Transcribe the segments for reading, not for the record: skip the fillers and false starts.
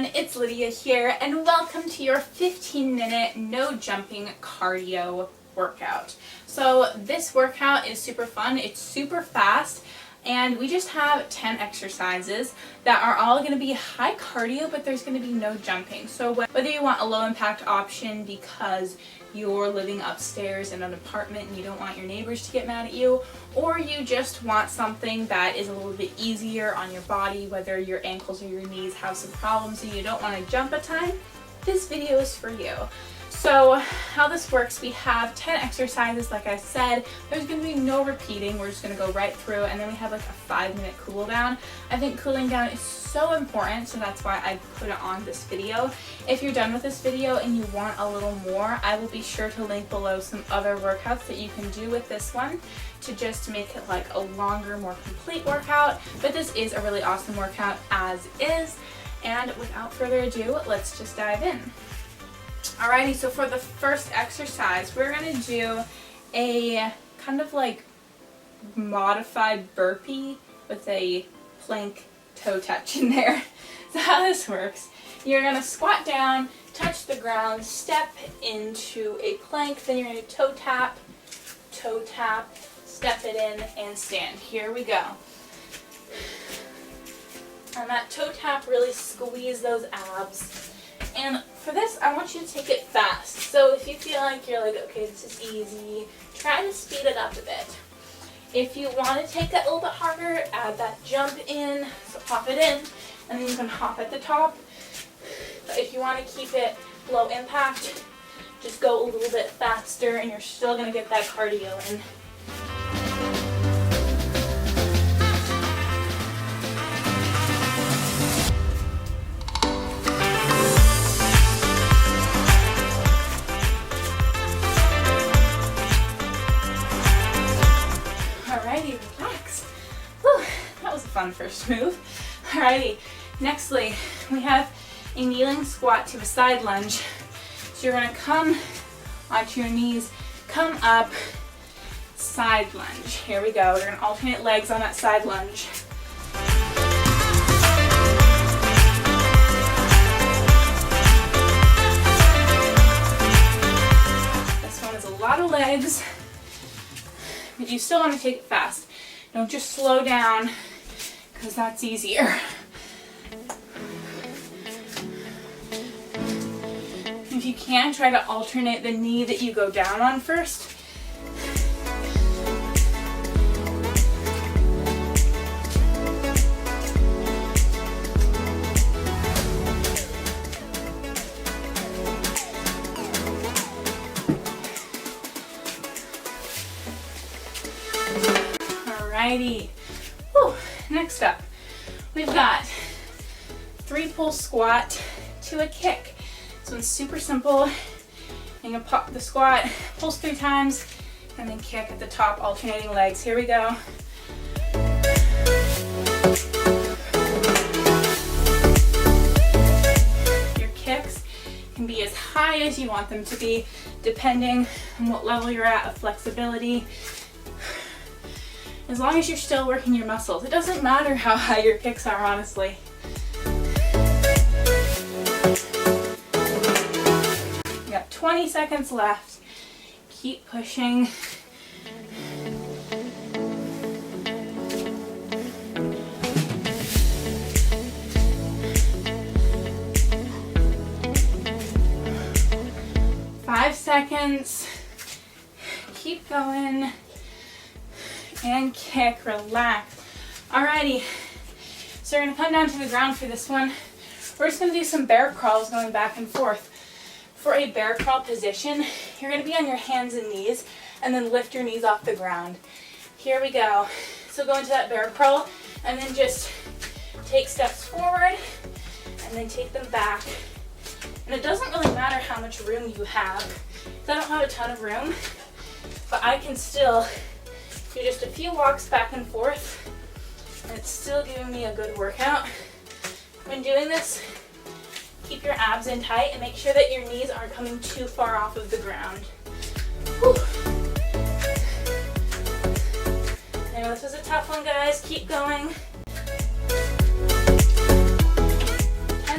everyone, it's Lydia here and welcome to your 15-minute no jumping cardio workout. So this workout is super fun, it's super fast, and we just have 10 exercises that are all going to be high cardio, but there's going to be no jumping. So whether you want a low impact option because you're living upstairs in an apartment and you don't want your neighbors to get mad at you, or you just want something that is a little bit easier on your body, whether your ankles or your knees have some problems and you don't want to jump a ton, this video is for you. So how this works, we have 10 exercises like I said. There's going to be no repeating, we're just going to go right through, and then we have like a 5-minute cool down. I think cooling down is so important, so that's why I put it on this video. If you're done with this video and you want a little more, I will be sure to link below some other workouts that you can do with this one to just make it like a longer, more complete workout. But this is a really awesome workout as is, and without further ado, let's just dive in. Alrighty, so for the first exercise, we're going to do a kind of like modified burpee with a plank toe touch in there. So how this works, you're going to squat down, touch the ground, step into a plank, then you're going to toe tap, step it in, and stand. Here we go. And that toe tap, really squeeze those abs. And for this, I want you to take it fast. So if you feel like you're like, okay, this is easy, try to speed it up a bit. If you want to take it a little bit harder, add that jump in, so hop it in, and then you can hop at the top. But if you want to keep it low impact, just go a little bit faster and you're still going to get that cardio in. Relax. Whew, that was a fun first move. Alrighty, nextly, we have a kneeling squat to a side lunge. So you're going to come onto your knees, come up, side lunge. Here we go. We're going to alternate legs on that side lunge. This one is a lot of legs. But you still want to take it fast. Don't just slow down, because that's easier. If you can, try to alternate the knee that you go down on first. Alrighty. Whew. Next up, we've got 3-pull squat to a kick. This one's super simple. You're going to pop the squat, pulse 3 times, and then kick at the top, alternating legs. Here we go. Your kicks can be as high as you want them to be, depending on what level you're at of flexibility. As long as you're still working your muscles. It doesn't matter how high your kicks are, honestly. You got 20 seconds left. Keep pushing. Five seconds. Keep going. And kick, relax. Alrighty, so we're going to come down to the ground for this one. We're just going to do some bear crawls going back and forth. For a bear crawl position, you're going to be on your hands and knees and then lift your knees off the ground. Here we go. So go into that bear crawl and then just take steps forward and then take them back. And it doesn't really matter how much room you have, because I don't have a ton of room, but I can still do just a few walks back and forth, and it's still giving me a good workout. When doing this, keep your abs in tight and make sure that your knees aren't coming too far off of the ground. Whew. I know this was a tough one, guys. Keep going.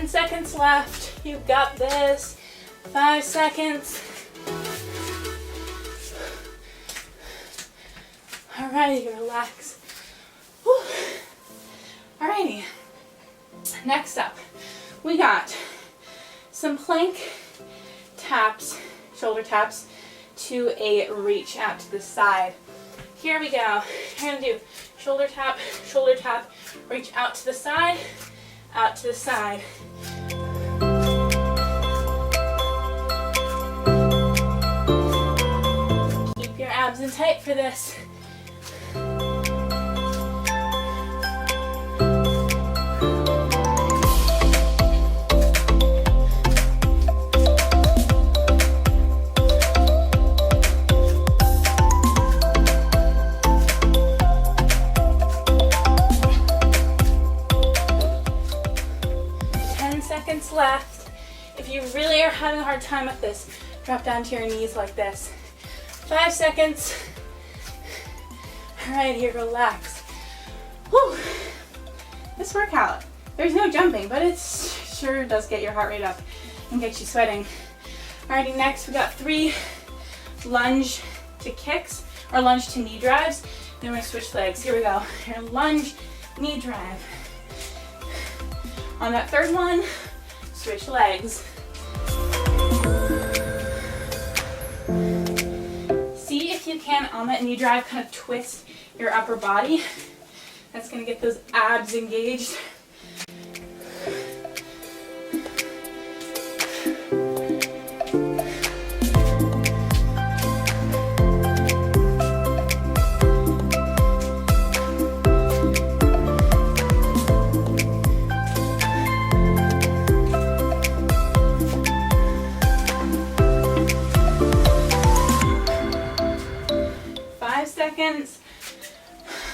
10 seconds left. You've got this. 5 seconds. Alrighty, relax. Whew. Alrighty. Next up, we got some plank taps, shoulder taps, to a reach out to the side. Here we go. You're gonna do shoulder tap, reach out to the side, out to the side. Keep your abs in tight for this. 10 seconds left. If you really are having a hard time with this, drop down to your knees like this. 5 seconds. All right, here, relax. Whew. This workout, there's no jumping, but it sure does get your heart rate up and get you sweating. Alrighty, next we got 3 lunge to kicks, or lunge to knee drives. Then we're gonna switch legs. Here we go. Here, lunge, knee drive. On that third one, switch legs. See if you can, on that knee drive, kind of twist your upper body. That's gonna get those abs engaged.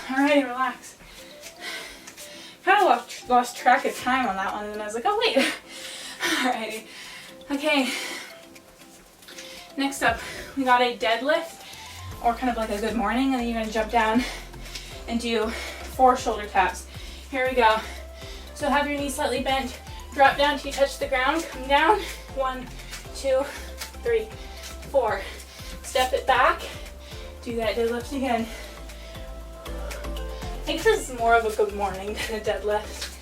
Alright, relax. Kind of lost track of time on that one, and then I was like, oh wait. Alrighty. Okay. Next up, we got a deadlift, or kind of like a good morning, and then you're gonna jump down and do 4 shoulder taps. Here we go. So have your knees slightly bent, drop down till you touch the ground, come down. 1, 2, 3, 4. Step it back. Do that deadlift again. I think this is more of a good morning than a deadlift.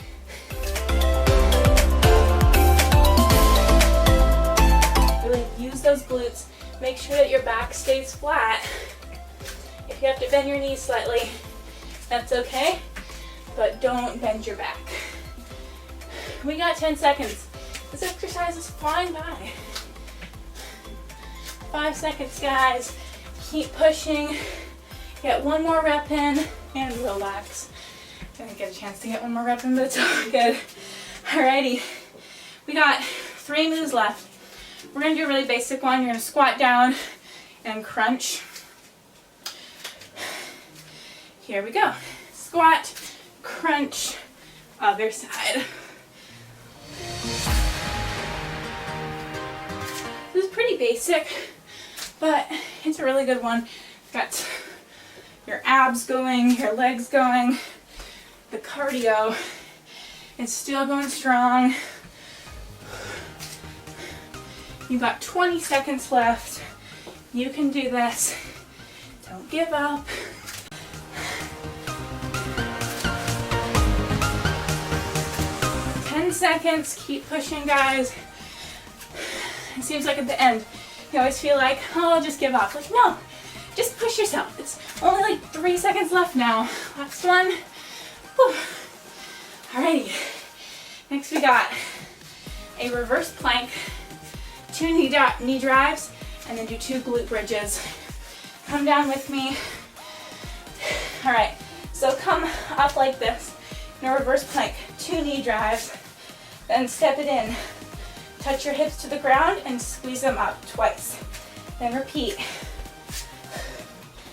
Really use those glutes. Make sure that your back stays flat. If you have to bend your knees slightly, that's okay, but don't bend your back. We got 10 seconds. This exercise is flying by. 5 seconds, guys. Keep pushing. Get 1 more rep in and relax. Didn't get a chance to get 1 more rep in, but it's all good. Alrighty. We got 3 moves left. We're gonna do a really basic one. You're gonna squat down and crunch. Here we go. Squat, crunch, other side. This is pretty basic, but it's a really good one. Got your abs going, your legs going, the cardio is still going strong. You've got 20 seconds left. You can do this. Don't give up. Seconds. Keep pushing, guys. It seems like at the end you always feel like, oh, I'll just give up. Like, no, just push yourself. It's only like 3 seconds left now. Last one. Whew. Alrighty. Next we got a reverse plank, 2 knee drives, and then do 2 glute bridges. Come down with me. Alright, so come up like this in a reverse plank, 2 knee drives. Then step it in. Touch your hips to the ground and squeeze them up twice. Then repeat.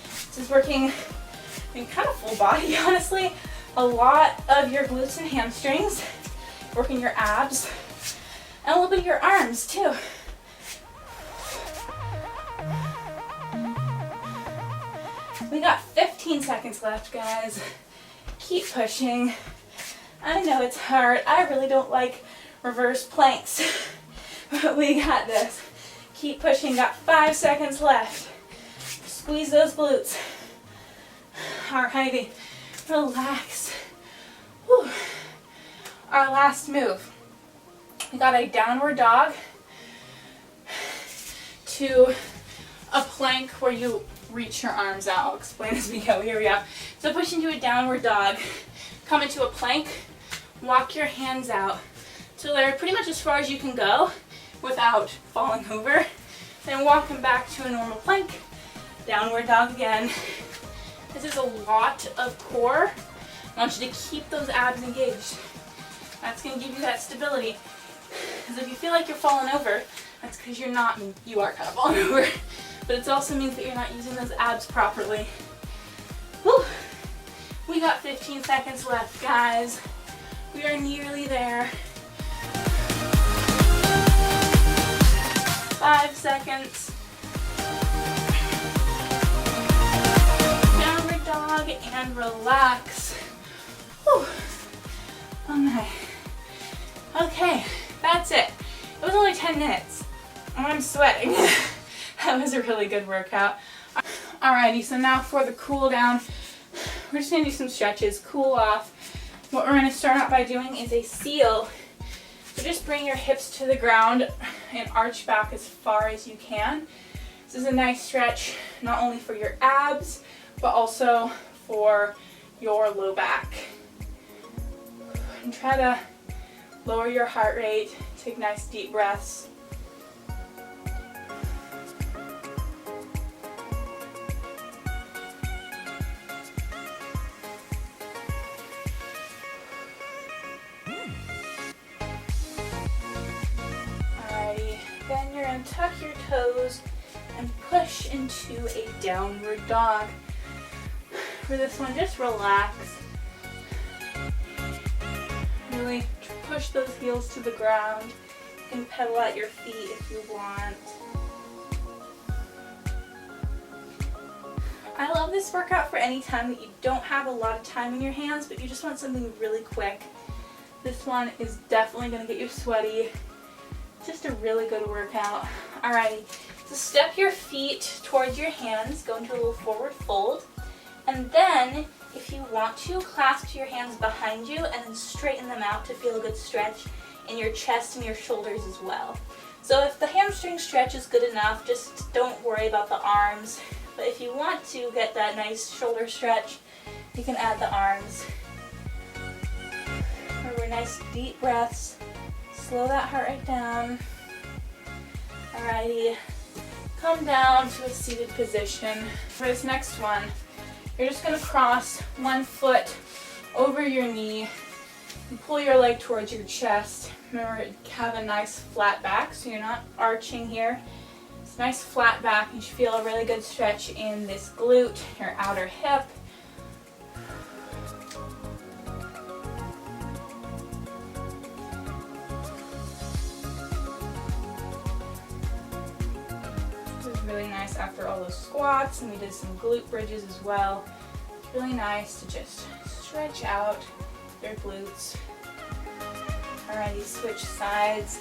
This is working kind of full body, honestly. A lot of your glutes and hamstrings. Working your abs. And a little bit of your arms too. We got 15 seconds left, guys. Keep pushing. I know it's hard. I really don't like reverse planks. We got this. Keep pushing, got 5 seconds left. Squeeze those glutes. Alrighty, relax. Whew. Our last move. We got a downward dog to a plank where you reach your arms out. I'll explain as we go. Here we go. So push into a downward dog, come into a plank, walk your hands out till they're pretty much as far as you can go without falling over. Then walk them back to a normal plank, downward dog again. This is a lot of core. I want you to keep those abs engaged. That's going to give you that stability. Because if you feel like you're falling over, that's because you're not. I mean, you are kind of falling over. But it also means that you're not using those abs properly. Whew. We got 15 seconds left, guys. We are nearly there. 5 seconds. Downward dog and relax. Whew. Okay, that's it. It was only 10 minutes. And I'm sweating. That was a really good workout. Alrighty, so now for the cool down, we're just gonna do some stretches, cool off. What we're gonna start out by doing is a seal. So just bring your hips to the ground and arch back as far as you can. This is a nice stretch, not only for your abs, but also for your low back. And try to lower your heart rate, take nice deep breaths. Then you're going to tuck your toes and push into a downward dog. For this one, just relax. Really push those heels to the ground. You can pedal at your feet if you want. I love this workout for any time that you don't have a lot of time in your hands, but you just want something really quick. This one is definitely going to get you sweaty. Just a really good workout. Alrighty, so step your feet towards your hands, go into a little forward fold, and then if you want to, clasp your hands behind you and then straighten them out to feel a good stretch in your chest and your shoulders as well. So if the hamstring stretch is good enough, just don't worry about the arms. But if you want to get that nice shoulder stretch, you can add the arms. Remember, nice deep breaths. Slow that heart rate down. Alrighty, come down to a seated position. For this next one, you're just going to cross one foot over your knee and pull your leg towards your chest. Remember, have a nice flat back so you're not arching here. It's a nice flat back. You should feel a really good stretch in this glute, your outer hip. Really nice after all those squats, and we did some glute bridges as well. It's really nice to just stretch out your glutes. Alrighty, switch sides.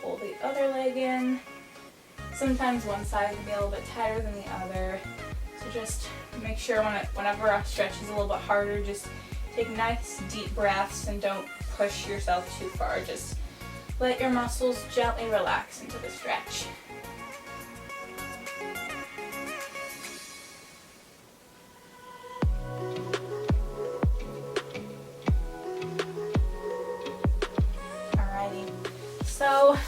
Pull the other leg in. Sometimes one side can be a little bit tighter than the other. So just make sure whenever a stretch is a little bit harder, just take nice deep breaths and don't push yourself too far. Just let your muscles gently relax into the stretch. So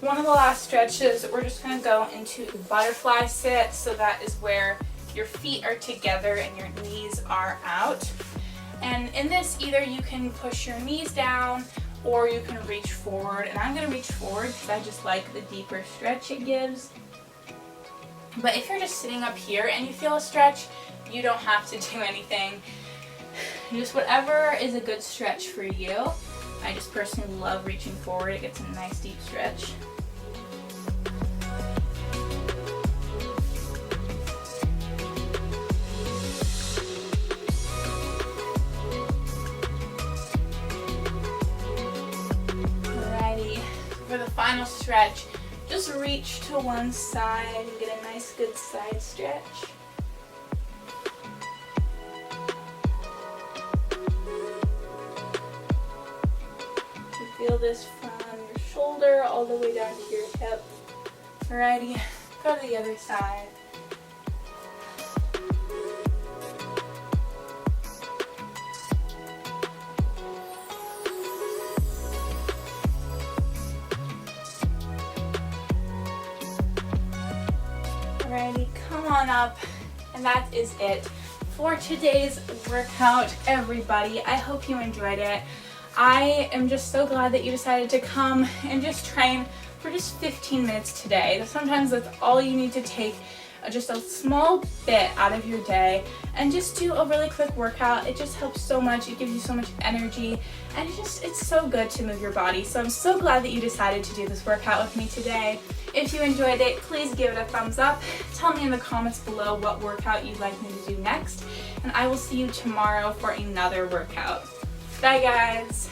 one of the last stretches, we're just going to go into the butterfly sit. So that is where your feet are together and your knees are out. And in this, either you can push your knees down or you can reach forward. And I'm going to reach forward because I just like the deeper stretch it gives. But if you're just sitting up here and you feel a stretch, you don't have to do anything. Just whatever is a good stretch for you. I just personally love reaching forward. It gets a nice deep stretch. final stretch, just reach to one side and get a nice good side stretch. You feel this from your shoulder all the way down to your hip. Alrighty, go to the other side. Alrighty, come on up, and that is it for today's workout, everybody. I hope you enjoyed it. I am just so glad that you decided to come and just train for just 15 minutes today. Sometimes that's all you need to take, just a small bit out of your day, and just do a really quick workout. It just helps so much. It gives you so much energy, and it's so good to move your body. So I'm so glad that you decided to do this workout with me today. If you enjoyed it, please give it a thumbs up. Tell me in the comments below what workout you'd like me to do next, and I will see you tomorrow for another workout. Bye guys!